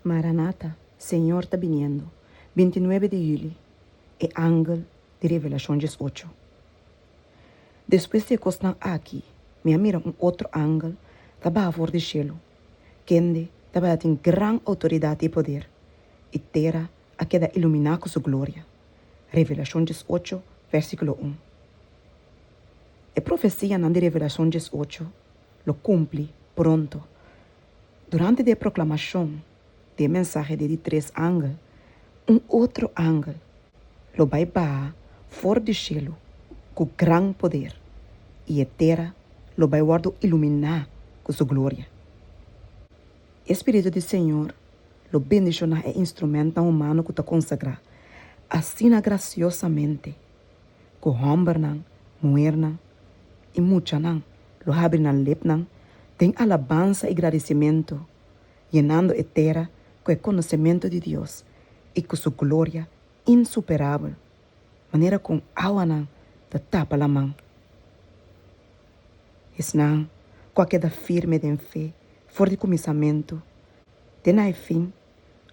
Maranata, Senhor está viniendo, 29 de julho, é ángel de Revelação 18. Depois de encostar aqui, me mira outro ángel, estava a fora do cielo, que estava tem grande autoridade e poder, e terra a queda iluminar com sua glória. Revelação 18, versículo 1. A profecia de Revelação 18 lo cumpre pronto. Durante a proclamação da mensagem de três ángeles, outro ángel lo vai baixar fora do cielo com grande poder, e a terra lo vai iluminar com sua glória. Espírito do Senhor lo bendiciona é instrumento humano que está consagrado, assim graciosamente, que homem não, mulher não, e muita não, lo abre na lep não, tem alabança e agradecimento, llenando a terra com o conhecimento de Deus e com sua glória insuperável, maneira com água não, da tapa a mão. Es não, qualquer firme de fé, fora de começamento, de na fim,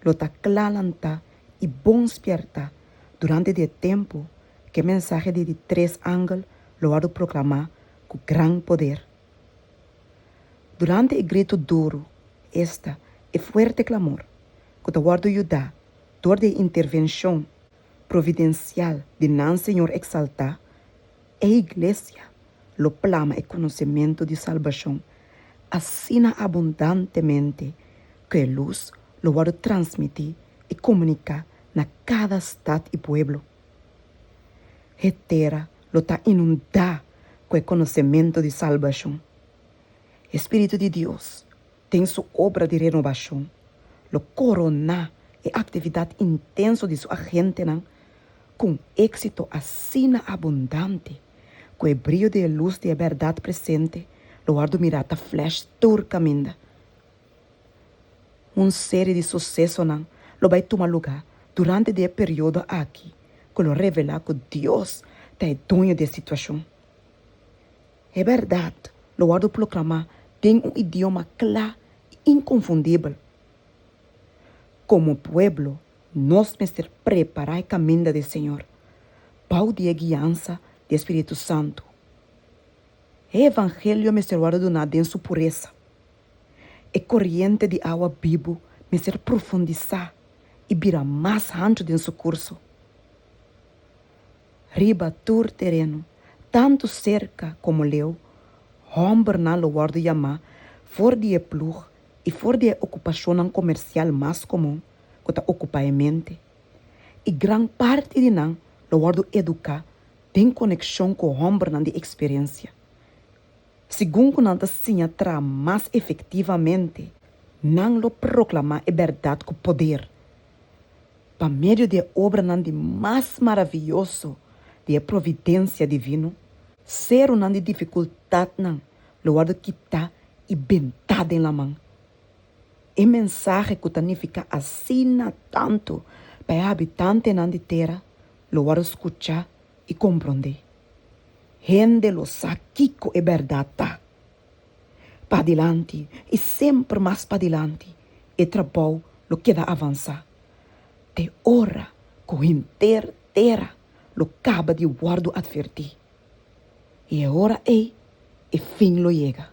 lo ta clalanta e bom esperta durante o tempo que a mensagem de três ángeles lo ha proclamar com grande poder. Durante o grito duro, esta é forte clamor, que o guarda ajudar, door de intervenção providencial de não Senhor exaltar, a igreja lo plama e conhecimento de salvação, assim abundantemente, que a luz lo guarda transmitir e comunicar na cada estado e pueblo. A terra lo está inundada com o conhecimento de salvação. Espírito de Deus tem sua obra de renovação, lo corona a atividade intensa de sua gente com êxito assim abundante, com o brilho da luz da verdade presente, lo guardo mirar a flash turcamente. Série de sucesso lo vai tomar lugar durante o período aqui, que lo revela que Deus é dono da situação. É verdade, lo guardo proclamar tem idioma claro e inconfundível. Como pueblo, nós temos preparar o caminho do Senhor, pau de guiança do Espírito Santo. O Evangelho me será donado em sua pureza. A corrente de água viva me será profundizar e vira mais ancho em seu curso. Riba tur terreno, tanto cerca como leu, homem não lo guarda chamar, fora de plug e fora de ocupação comercial mais comum, que está ocupa a mente. E grande parte de não lo guarda educar, tem conexão com o homem de experiência. Segundo não se tra mais efetivamente, não lo proclama a verdade com poder. Para meio de obra não de mais maravilhoso de providência divina, ser não de dificuldade não, lo guarda quitar e bentada em la mão. E mensagem que significa assim tanto para habitante não de terra, lo guarda escuchar e compreender. Gente lo sabe que é verdade. Para adiante e sempre mais para adiante, e trabalho lo queda avançar. De hora com inteira terra lo acaba de guardo advertir. E a hora e fim lo chega.